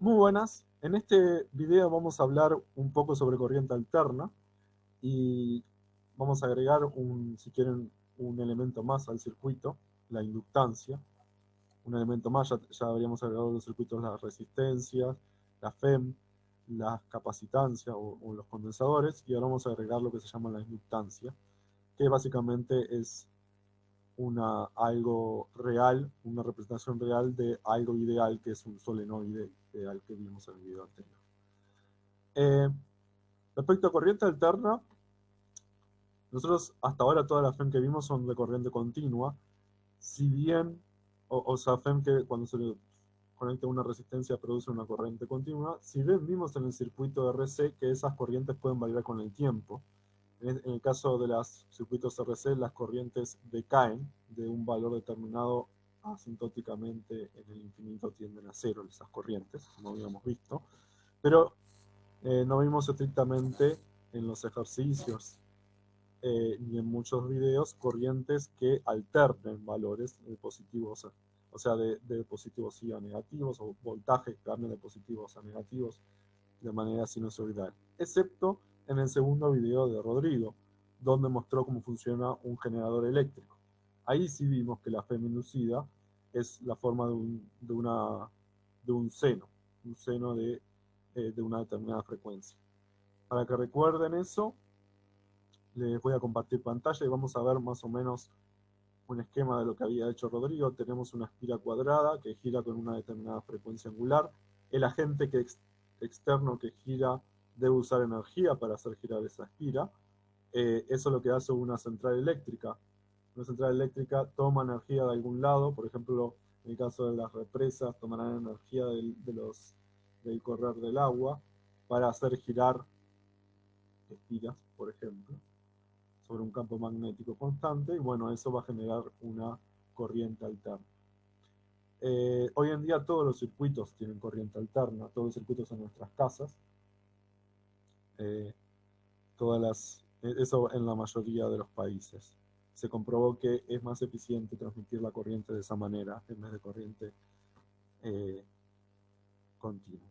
Muy buenas. En este video vamos a hablar un poco sobre corriente alterna y vamos a agregar si quieren, un elemento más al circuito, la inductancia. Un elemento más, ya habríamos agregado los circuitos, las resistencias, la FEM, las capacitancias o los condensadores, y ahora vamos a agregar lo que se llama la inductancia, que básicamente es algo real, una representación real de algo ideal, que es un solenoide ideal que vimos en el video anterior. Respecto a corriente alterna, nosotros hasta ahora todas las FEM que vimos son de corriente continua, si bien, o sea, FEM que cuando se le conecta una resistencia produce una corriente continua, si bien vimos en el circuito RC que esas corrientes pueden variar con el tiempo. En el caso de los circuitos RC, las corrientes decaen de un valor determinado asintóticamente en el infinito, tienden a cero esas corrientes, como habíamos visto, pero no vimos estrictamente en los ejercicios ni en muchos videos corrientes que alternen valores de positivos, o sea, de positivos y a negativos, o voltajes que cambien de positivos a negativos de manera sinusoidal, excepto en el segundo video de Rodrigo, donde mostró cómo funciona un generador eléctrico. Ahí sí vimos que la FEM inducida es la forma de un seno de una determinada frecuencia. Para que recuerden eso, les voy a compartir pantalla y vamos a ver más o menos un esquema de lo que había hecho Rodrigo. Tenemos una espira cuadrada que gira con una determinada frecuencia angular. El agente externo que gira debe usar energía para hacer girar esa espira. Eso es lo que hace una central eléctrica. Una central eléctrica toma energía de algún lado, por ejemplo, en el caso de las represas, tomarán energía del correr del agua para hacer girar espiras, por ejemplo, sobre un campo magnético constante, y bueno, eso va a generar una corriente alterna. Hoy en día todos los circuitos tienen corriente alterna, todos los circuitos en nuestras casas, eso en la mayoría de los países. Se comprobó que es más eficiente transmitir la corriente de esa manera en vez de corriente continua.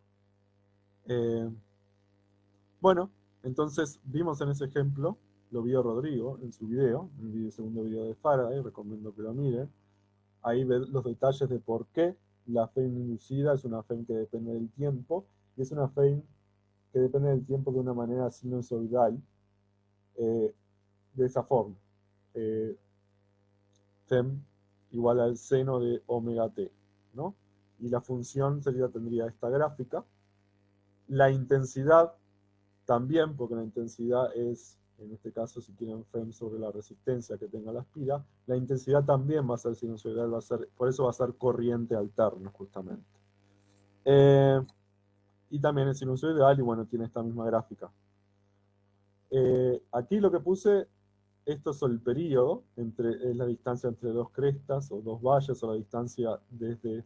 Bueno, entonces vimos en ese ejemplo, lo vio Rodrigo en su video, en el segundo video de Faraday, recomiendo que lo miren. Ahí ven los detalles de por qué la FEM inducida es una FEM que depende del tiempo, y es una FEM que depende del tiempo de una manera sinusoidal, de esa forma. FEM igual al seno de omega t, ¿no? Y la función tendría esta gráfica. La intensidad también, porque la intensidad es, en este caso, si quieren FEM sobre la resistencia que tenga la espira, la intensidad también va a ser sinusoidal, por eso va a ser corriente alterna, justamente. Y también es sinusoidal, y bueno, tiene esta misma gráfica. Aquí lo que puse, esto es el periodo, es la distancia entre dos crestas o dos valles, o la distancia desde,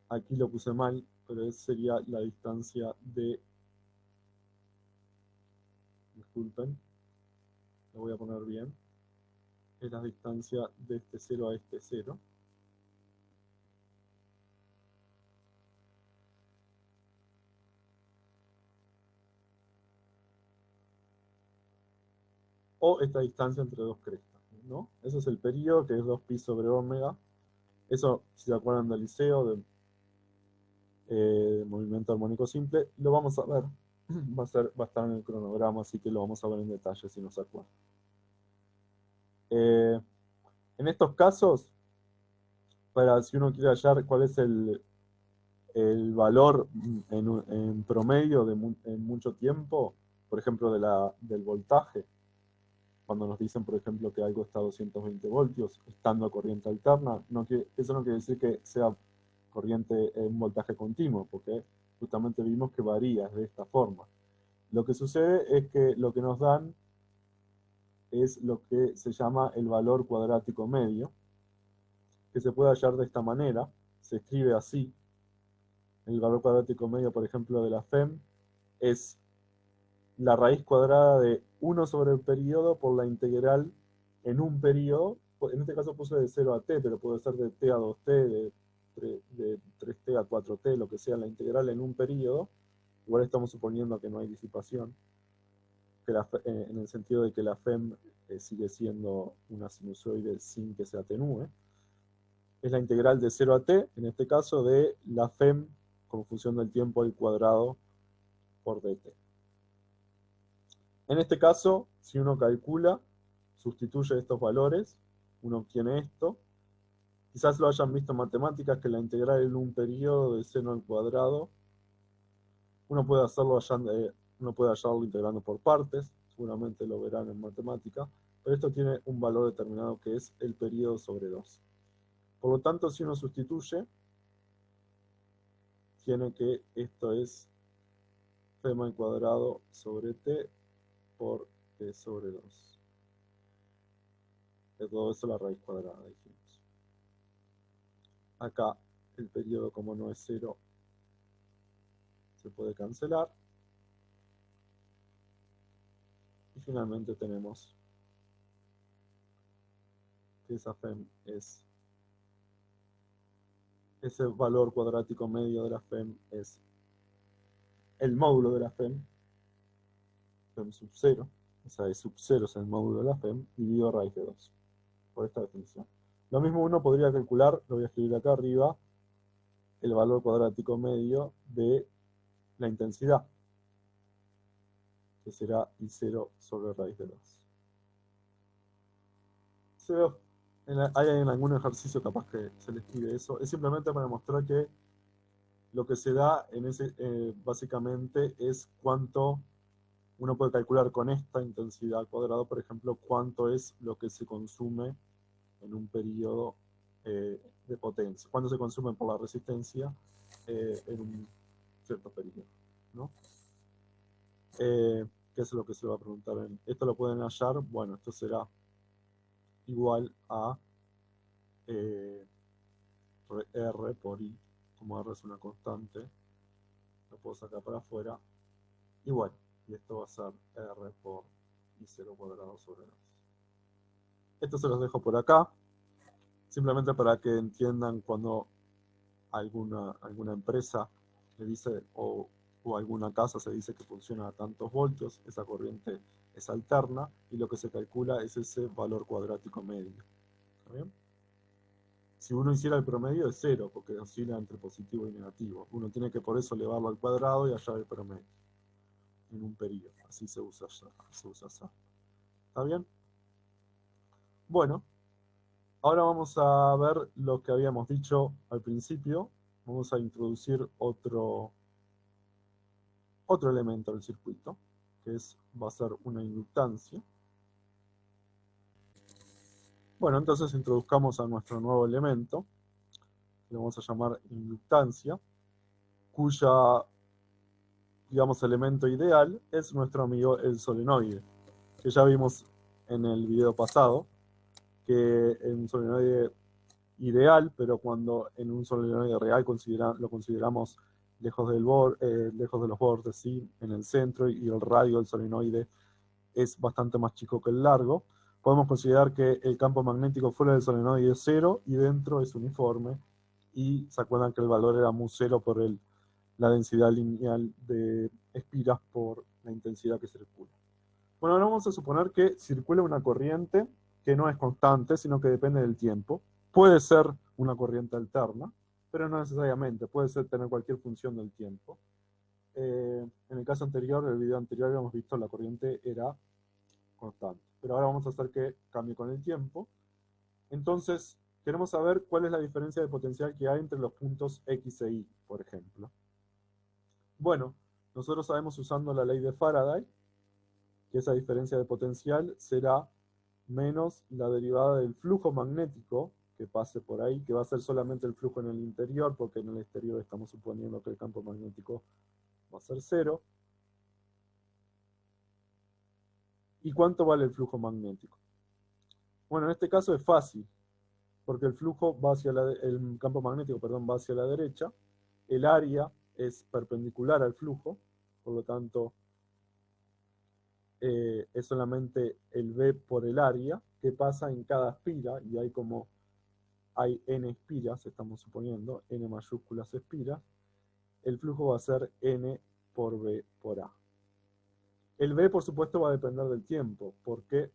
aquí lo puse mal, pero sería la distancia de, disculpen, lo voy a poner bien, es la distancia de este 0 a este 0. O esta distancia entre dos crestas, ¿no? Ese es el periodo, que es 2pi sobre omega. Eso, si se acuerdan del liceo, de movimiento armónico simple, lo vamos a ver. Va a estar en el cronograma, así que lo vamos a ver en detalle si no se acuerdan. En estos casos, si uno quiere hallar cuál es el valor en promedio en mucho tiempo, por ejemplo, del voltaje, cuando nos dicen, por ejemplo, que algo está a 220 voltios, estando a corriente alterna, eso no quiere decir que sea corriente en voltaje continuo, porque justamente vimos que varía de esta forma. Lo que sucede es que lo que nos dan es lo que se llama el valor cuadrático medio, que se puede hallar de esta manera, se escribe así. El valor cuadrático medio, por ejemplo, de la FEM es la raíz cuadrada de 1 sobre el periodo por la integral en un periodo. En este caso puse de 0 a t, pero puede ser de t a 2t, de 3t omega 4t, lo que sea, la integral en un periodo, igual estamos suponiendo que no hay disipación, que en el sentido de que la FEM sigue siendo una sinusoide sin que se atenúe, es la integral de 0 a t, en este caso de la FEM como función del tiempo al cuadrado por dt. En este caso, si uno calcula, sustituye estos valores, uno obtiene esto. Quizás lo hayan visto en matemáticas, que la integral en un periodo de seno al cuadrado, uno puede hallarlo integrando por partes, seguramente lo verán en matemática, pero esto tiene un valor determinado que es el periodo sobre 2. Por lo tanto, si uno sustituye, tiene que esto es FEM al cuadrado sobre t por t sobre 2. De todo eso la raíz cuadrada, dijimos. Acá el periodo, como no es 0, se puede cancelar. Y finalmente tenemos que esa FEM es, ese valor cuadrático medio de la FEM es el módulo de la FEM sub 0, o sea, E sub 0 es el módulo de la FEM, dividido raíz de 2, por esta definición. Lo mismo uno podría calcular, lo voy a escribir acá arriba, el valor cuadrático medio de la intensidad, que será I0 sobre raíz de 2. Hay en algún ejercicio capaz que se les pide eso, es simplemente para mostrar que lo que se da en ese, básicamente es cuánto uno puede calcular con esta intensidad al cuadrado, por ejemplo, cuánto es lo que se consume en un periodo de potencia, cuánto se consume por la resistencia en un cierto periodo, ¿no? ¿Qué es lo que se va a preguntar? Esto lo pueden hallar, bueno, esto será igual a R por I, como R es una constante, lo puedo sacar para afuera, y bueno, y esto va a ser R por I0 cuadrado sobre 2. Esto se los dejo por acá, simplemente para que entiendan cuando alguna empresa le dice, o alguna casa se dice que funciona a tantos voltios, esa corriente es alterna, y lo que se calcula es ese valor cuadrático medio. ¿Está bien? Si uno hiciera el promedio es 0, porque oscila entre positivo y negativo. Uno tiene que por eso elevarlo al cuadrado y hallar el promedio en un periodo. Así se usa ya. ¿Está bien? Bueno, ahora vamos a ver lo que habíamos dicho al principio. Vamos a introducir otro elemento del circuito, que va a ser una inductancia. Bueno, entonces introduzcamos a nuestro nuevo elemento, que lo vamos a llamar inductancia, cuya, digamos, elemento ideal es nuestro amigo el solenoide, que ya vimos en el video pasado, que es un solenoide ideal, pero cuando en un solenoide real lo consideramos lejos de los bordes, ¿sí? En el centro, y el radio del solenoide es bastante más chico que el largo, podemos considerar que el campo magnético fuera del solenoide es 0 y dentro es uniforme, y se acuerdan que el valor era mu0 por la densidad lineal de espiras por la intensidad que circula. Bueno, ahora vamos a suponer que circula una corriente que no es constante, sino que depende del tiempo. Puede ser una corriente alterna, pero no necesariamente, puede tener cualquier función del tiempo. En el caso anterior, en el video anterior, habíamos visto la corriente era constante, pero ahora vamos a hacer que cambie con el tiempo. Entonces, queremos saber cuál es la diferencia de potencial que hay entre los puntos X e Y, por ejemplo. Bueno, nosotros sabemos, usando la ley de Faraday, que esa diferencia de potencial será menos la derivada del flujo magnético que pase por ahí, que va a ser solamente el flujo en el interior, porque en el exterior estamos suponiendo que el campo magnético va a ser 0. ¿Y cuánto vale el flujo magnético? Bueno, en este caso es fácil, porque el flujo va hacia el campo magnético, perdón, va hacia la derecha, el área es perpendicular al flujo, por lo tanto es solamente el B por el área que pasa en cada espira, y hay como hay n espiras, estamos suponiendo, n mayúsculas espiras, el flujo va a ser n por b por a. El b, por supuesto, va a depender del tiempo. ¿Por qué?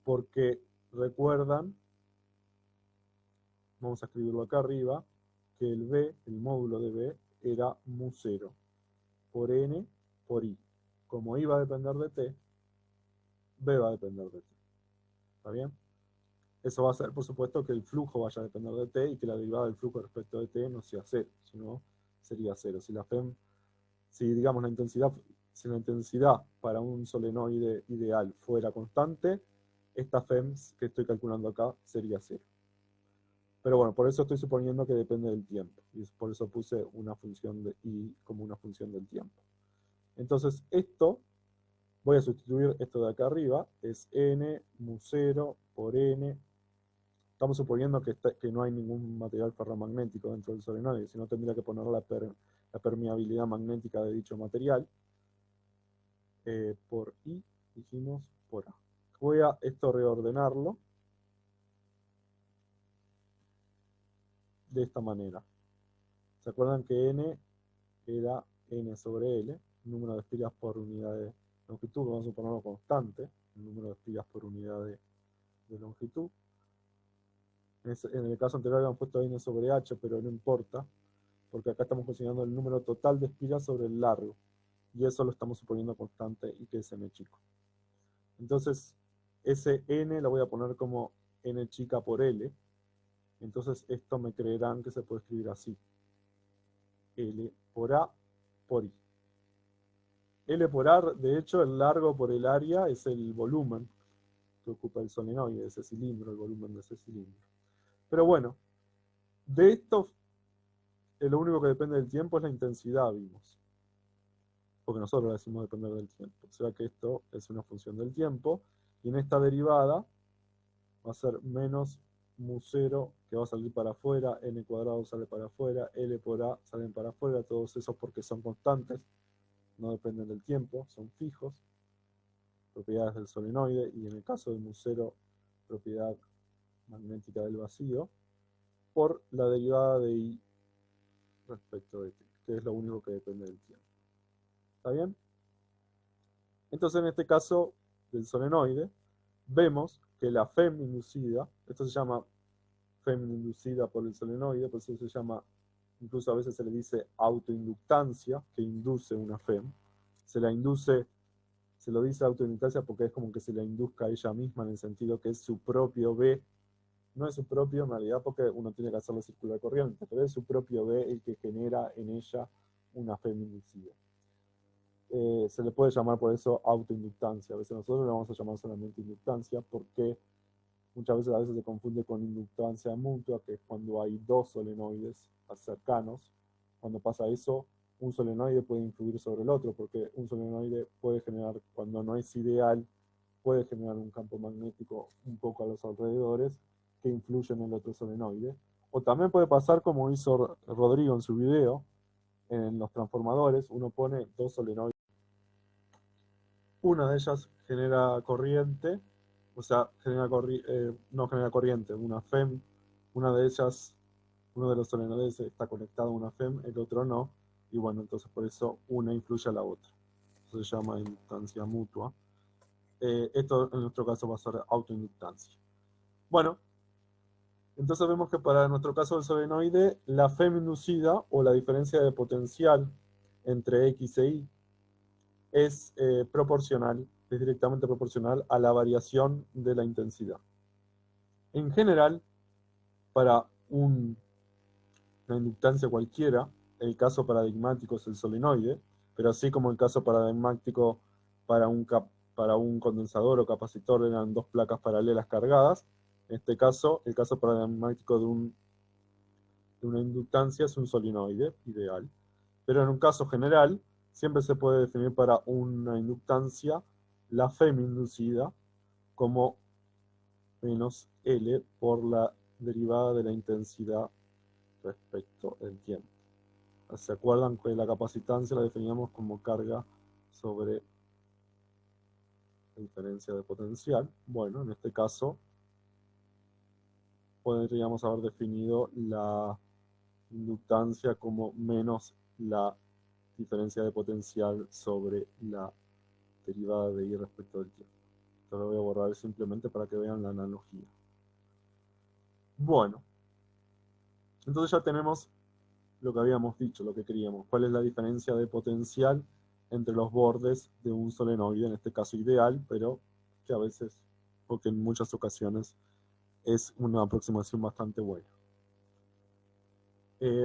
Porque recuerdan, vamos a escribirlo acá arriba, que el b, el módulo de b, era mu0 por n por i. Como i va a depender de t, b va a depender de t. ¿Está bien? Eso va a hacer, por supuesto, que el flujo vaya a depender de t y que la derivada del flujo respecto de t no sea 0, sino sería 0. Si la FEM, si digamos la intensidad para un solenoide ideal fuera constante, esta FEM que estoy calculando acá sería 0. Pero bueno, por eso estoy suponiendo que depende del tiempo. Y por eso puse una función de i como una función del tiempo. Entonces esto, voy a sustituir esto de acá arriba, es n mu0 por n. Estamos suponiendo que no hay ningún material ferromagnético dentro del solenoide, sino tendría que poner la permeabilidad magnética de dicho material. Por I, dijimos por A. Voy a esto reordenarlo de esta manera. ¿Se acuerdan que N era N sobre L, número de espiras por unidad de longitud? Vamos a ponerlo constante, el número de espiras por unidad de longitud. En el caso anterior habíamos puesto N sobre H, pero no importa, porque acá estamos considerando el número total de espiras sobre el largo, y eso lo estamos suponiendo constante y que es N chico. Entonces, ese N lo voy a poner como N chica por L, entonces esto me creerán que se puede escribir así, L por A por I. L por A, de hecho, el largo por el área es el volumen que ocupa el solenoide, ese cilindro, el volumen de ese cilindro. Pero bueno, de esto, lo único que depende del tiempo es la intensidad, vimos. Porque nosotros le decimos depender del tiempo. O sea que esto es una función del tiempo. Y en esta derivada va a ser menos mu0, que va a salir para afuera, n cuadrado sale para afuera, L por A salen para afuera, todos esos porque son constantes, no dependen del tiempo, son fijos, propiedades del solenoide, y en el caso de mu0, propiedad magnética del vacío, por la derivada de I respecto de t, que es lo único que depende del tiempo. ¿Está bien? Entonces, en este caso del solenoide, vemos que la FEM inducida, esto se llama FEM inducida por el solenoide, por eso se llama, incluso a veces se le dice autoinductancia, que induce una FEM. Se la induce, se lo dice autoinductancia porque es como que se la induzca a ella misma en el sentido que es su propio B. No es su propio en realidad porque uno tiene que hacerle circular corriente, pero es su propio B el que genera en ella una FEM inducida. Se le puede llamar por eso autoinductancia. A veces nosotros le vamos a llamar solamente inductancia porque muchas veces a veces se confunde con inductancia mutua, que es cuando hay dos solenoides cercanos. Cuando pasa eso, un solenoide puede influir sobre el otro, porque un solenoide puede generar, cuando no es ideal, puede generar un campo magnético un poco a los alrededores que influye en el otro solenoide. O también puede pasar como hizo Rodrigo en su video, en los transformadores, uno pone dos solenoides. Una de ellas genera corriente, o sea, no genera corriente, una FEM, una de ellas, uno de los solenoides está conectado a una FEM, el otro no, y bueno, entonces por eso una influye a la otra. Eso se llama inductancia mutua. Esto en nuestro caso va a ser autoinductancia. Bueno, entonces vemos que para nuestro caso del solenoide, la FEM inducida, o la diferencia de potencial entre X e Y, es proporcional, es directamente proporcional a la variación de la intensidad. En general, para una inductancia cualquiera, el caso paradigmático es el solenoide, pero así como el caso paradigmático para un condensador o capacitor eran dos placas paralelas cargadas, en este caso, el caso paradigmático de una inductancia es un solenoide ideal. Pero en un caso general, siempre se puede definir para una inductancia la FEM inducida como menos L por la derivada de la intensidad respecto del tiempo. ¿Se acuerdan que la capacitancia la definíamos como carga sobre la diferencia de potencial? Bueno, en este caso podríamos haber definido la inductancia como menos la diferencia de potencial sobre la derivada de I respecto del tiempo. Esto lo voy a borrar simplemente para que vean la analogía. Bueno, entonces ya tenemos lo que habíamos dicho, lo que queríamos. ¿Cuál es la diferencia de potencial entre los bordes de un solenoide? En este caso ideal, pero que a veces, porque en muchas ocasiones, es una aproximación bastante buena.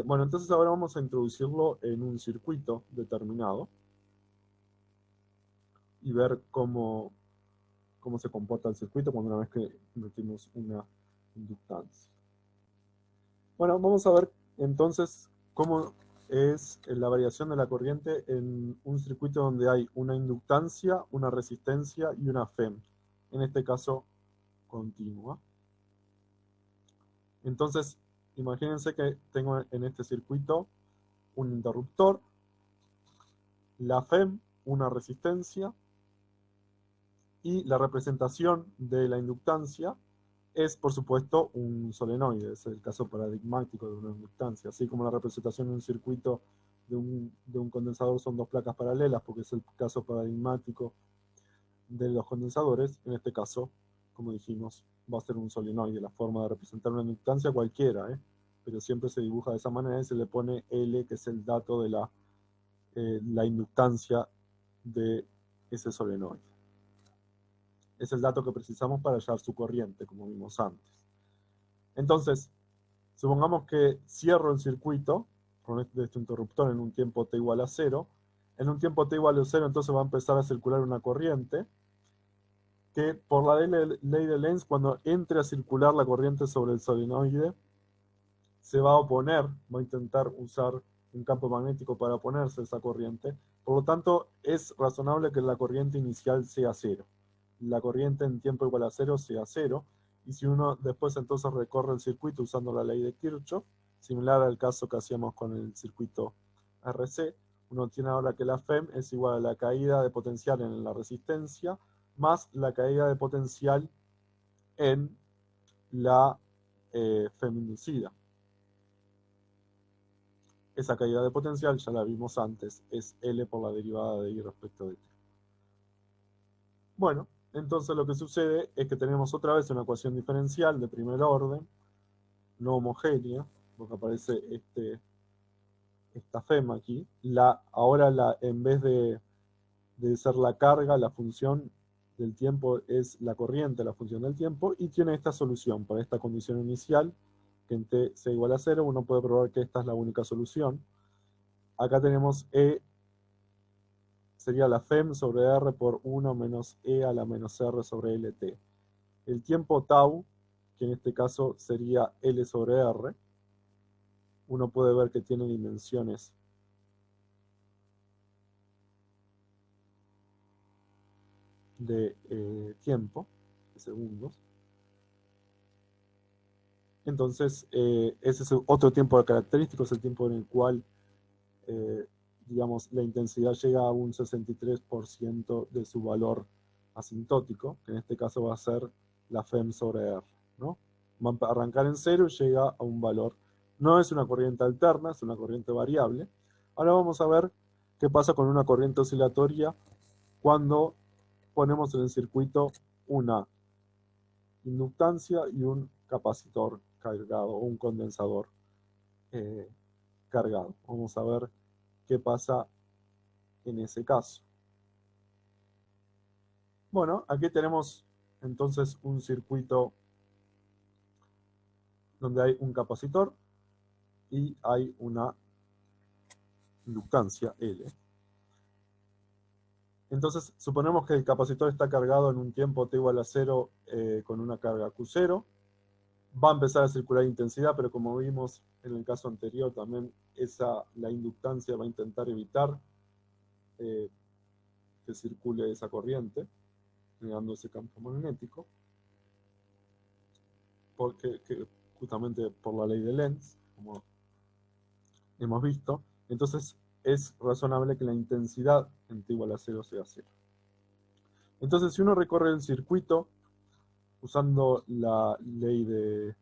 Bueno, entonces ahora vamos a introducirlo en un circuito determinado y ver cómo se comporta el circuito una vez que metimos una inductancia. Bueno, vamos a ver entonces cómo es la variación de la corriente en un circuito donde hay una inductancia, una resistencia y una FEM, en este caso continua. Entonces, imagínense que tengo en este circuito un interruptor, la FEM, una resistencia, y la representación de la inductancia es, por supuesto, un solenoide. Es el caso paradigmático de una inductancia. Así como la representación en un circuito de un condensador son dos placas paralelas, porque es el caso paradigmático de los condensadores, en este caso, como dijimos, va a ser un solenoide. La forma de representar una inductancia cualquiera, pero siempre se dibuja de esa manera y se le pone L, que es el dato de la inductancia de ese solenoide. Es el dato que precisamos para hallar su corriente, como vimos antes. Entonces, supongamos que cierro el circuito con este interruptor en un tiempo t igual a 0. En un tiempo t igual a 0, entonces va a empezar a circular una corriente que, por la ley de Lenz, cuando entre a circular la corriente sobre el solenoide, se va a oponer, va a intentar usar un campo magnético para oponerse a esa corriente. Por lo tanto, es razonable que la corriente inicial sea 0. La corriente en tiempo igual a 0 sea 0, y si uno después entonces recorre el circuito usando la ley de Kirchhoff, similar al caso que hacíamos con el circuito RC, uno tiene ahora que la FEM es igual a la caída de potencial en la resistencia más la caída de potencial en la FEM inducida. Esa caída de potencial, ya la vimos antes, es L por la derivada de I respecto de T. Bueno, entonces lo que sucede es que tenemos otra vez una ecuación diferencial de primer orden, no homogénea, porque aparece esta FEM aquí. Ahora en vez de ser la carga, la función del tiempo es la corriente, la función del tiempo, y tiene esta solución para esta condición inicial, que en t sea igual a 0, uno puede probar que esta es la única solución. Acá tenemos E, sería la FEM sobre R por 1 menos E a la menos R sobre LT. El tiempo tau, que en este caso sería L sobre R, uno puede ver que tiene dimensiones de tiempo, de segundos. Entonces, ese es otro tiempo característico, es el tiempo en el cual, digamos, la intensidad llega a un 63% de su valor asintótico, que en este caso va a ser la FEM sobre R, ¿no? Va a arrancar en 0 y llega a un valor. No es una corriente alterna, es una corriente variable. Ahora vamos a ver qué pasa con una corriente oscilatoria cuando ponemos en el circuito una inductancia y un capacitor cargado, o un condensador cargado. Vamos a ver qué pasa en ese caso. Bueno, aquí tenemos entonces un circuito donde hay un capacitor y hay una inductancia L. Entonces, suponemos que el capacitor está cargado en un tiempo t igual a 0 con una carga Q0. Va a empezar a circular intensidad, pero como vimos en el caso anterior, también la inductancia va a intentar evitar que circule esa corriente, negando ese campo magnético, justamente por la ley de Lenz, como hemos visto. Entonces es razonable que la intensidad en t igual a 0 sea 0. Entonces, si uno recorre el circuito usando la ley de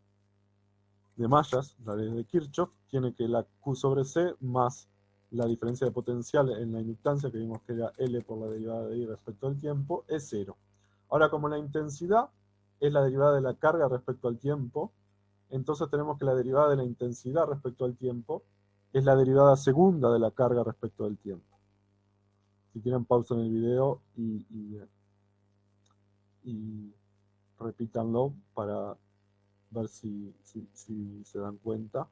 de mallas, la ley de Kirchhoff, tiene que la Q sobre C más la diferencia de potencial en la inductancia, que vimos que era L por la derivada de I respecto al tiempo, es 0. Ahora, como la intensidad es la derivada de la carga respecto al tiempo, entonces tenemos que la derivada de la intensidad respecto al tiempo es la derivada segunda de la carga respecto al tiempo. Si quieren, pausen el video y repítanlo para ver si se dan cuenta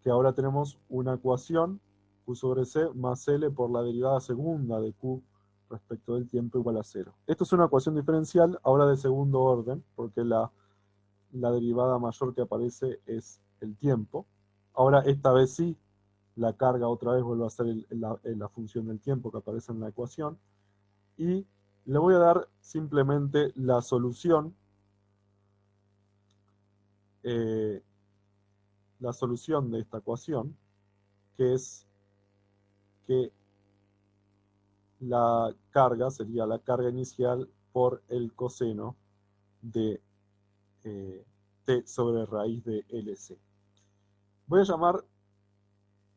que ahora tenemos una ecuación Q sobre C más L por la derivada segunda de Q respecto del tiempo igual a 0. Esto es una ecuación diferencial ahora de segundo orden, porque la derivada mayor que aparece es el tiempo. Ahora esta vez sí, la carga otra vez vuelve a ser la función del tiempo que aparece en la ecuación. Y le voy a dar simplemente la solución de esta ecuación, que es que la carga sería la carga inicial por el coseno de t sobre raíz de LC. Voy a llamar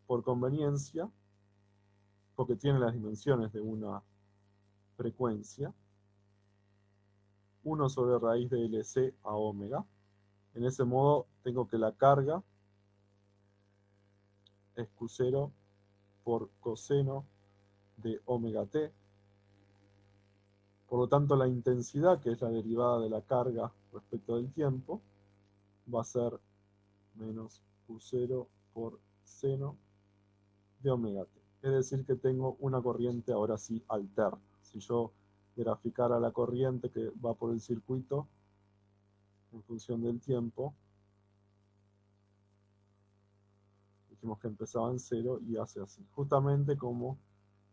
por conveniencia, porque tiene las dimensiones de una frecuencia, 1 sobre raíz de LC a omega. En ese modo tengo que la carga es Q0 por coseno de omega t. Por lo tanto, la intensidad, que es la derivada de la carga respecto del tiempo, va a ser menos Q0 por seno de omega t. Es decir, que tengo una corriente ahora sí alterna. Si yo graficara la corriente que va por el circuito en función del tiempo, dijimos que empezaba en 0 y hace así. Justamente como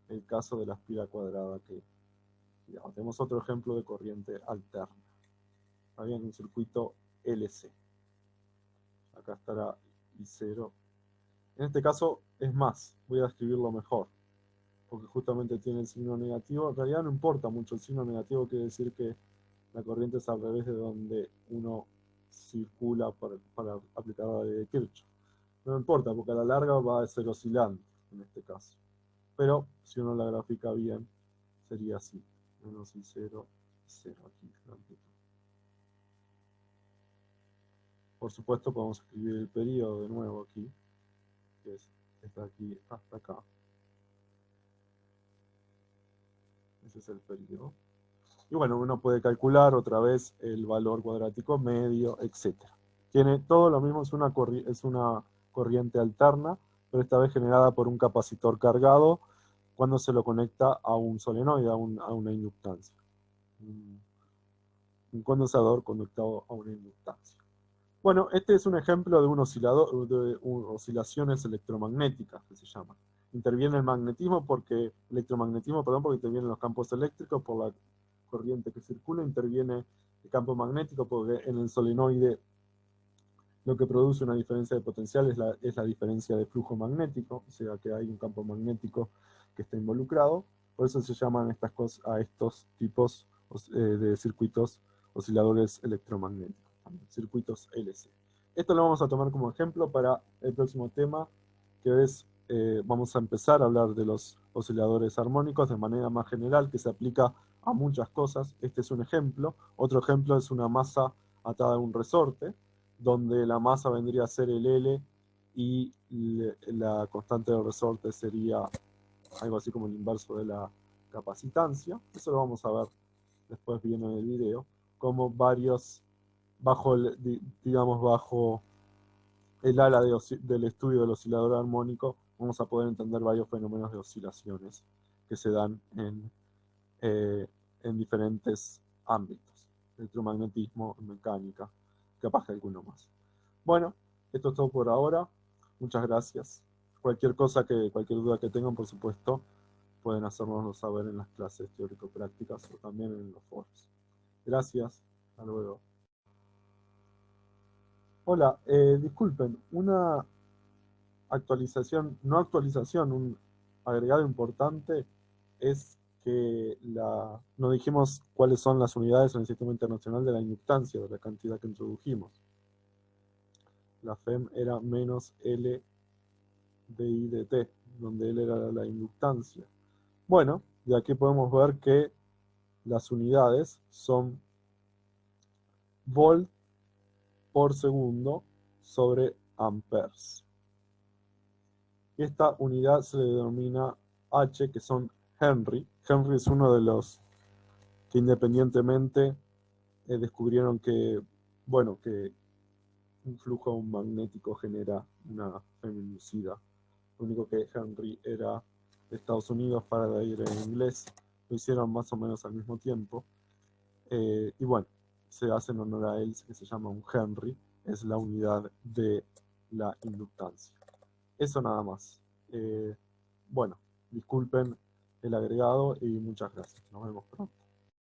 el caso de la espiral cuadrada que digamos, tenemos otro ejemplo de corriente alterna. Está bien, un circuito LC. Acá estará I0. En este caso es más, voy a escribirlo mejor, porque justamente tiene el signo negativo. En realidad no importa mucho el signo negativo, quiere decir que la corriente es al revés de donde uno circula para aplicar la ley de Kirchhoff. No importa, porque a la larga va a ser oscilante en este caso. Pero si uno la grafica bien, sería así. Menos I0, 0 aquí, la amplitud. Por supuesto podemos escribir el periodo de nuevo aquí, que es desde aquí hasta acá. Ese es el periodo. Y bueno, uno puede calcular otra vez el valor cuadrático medio, etc. Tiene todo lo mismo, es una corriente alterna, pero esta vez generada por un capacitor cargado cuando se lo conecta a un solenoide, a una inductancia. Un condensador conectado a una inductancia. Bueno, este es un ejemplo de un oscilador, de oscilaciones electromagnéticas, que se llaman. Interviene el magnetismo porque intervienen los campos eléctricos por la corriente que circula, interviene el campo magnético porque en el solenoide lo que produce una diferencia de potencial es la diferencia de flujo magnético, o sea que hay un campo magnético que está involucrado. Por eso se llaman estas cosas, a estos tipos de circuitos osciladores electromagnéticos, circuitos LC. Esto lo vamos a tomar como ejemplo para el próximo tema, que es, vamos a empezar a hablar de los osciladores armónicos de manera más general, que se aplica a muchas cosas. Este es un ejemplo. Otro ejemplo es una masa atada a un resorte, donde la masa vendría a ser el L y la constante del resorte sería algo así como el inverso de la capacitancia. Eso lo vamos a ver después bien en el video, como varios, bajo el ala del estudio del oscilador armónico, vamos a poder entender varios fenómenos de oscilaciones que se dan en diferentes ámbitos, electromagnetismo, mecánica, capaz que alguno más. Bueno, esto es todo por ahora. Muchas gracias. Cualquier duda que tengan, por supuesto, pueden hacérnoslo saber en las clases teórico-prácticas o también en los foros. Gracias. Hasta luego. Hola, disculpen, una un agregado importante es que no dijimos cuáles son las unidades en el Sistema Internacional de la Inductancia, de la cantidad que introdujimos. La FEM era menos L de I de T, donde L era la inductancia. Bueno, de aquí podemos ver que las unidades son volt por segundo sobre amperes. Esta unidad se le denomina H, que son Henry. Henry es uno de los que independientemente descubrieron que, bueno, que un flujo magnético genera una feminicida. Lo único que Henry era de Estados Unidos, Faraday era en inglés. Lo hicieron más o menos al mismo tiempo. Y bueno, se hace en honor a él, que se llama un Henry. Es la unidad de la inductancia. Eso nada más. Bueno, disculpen el agregado y muchas gracias. Nos vemos pronto.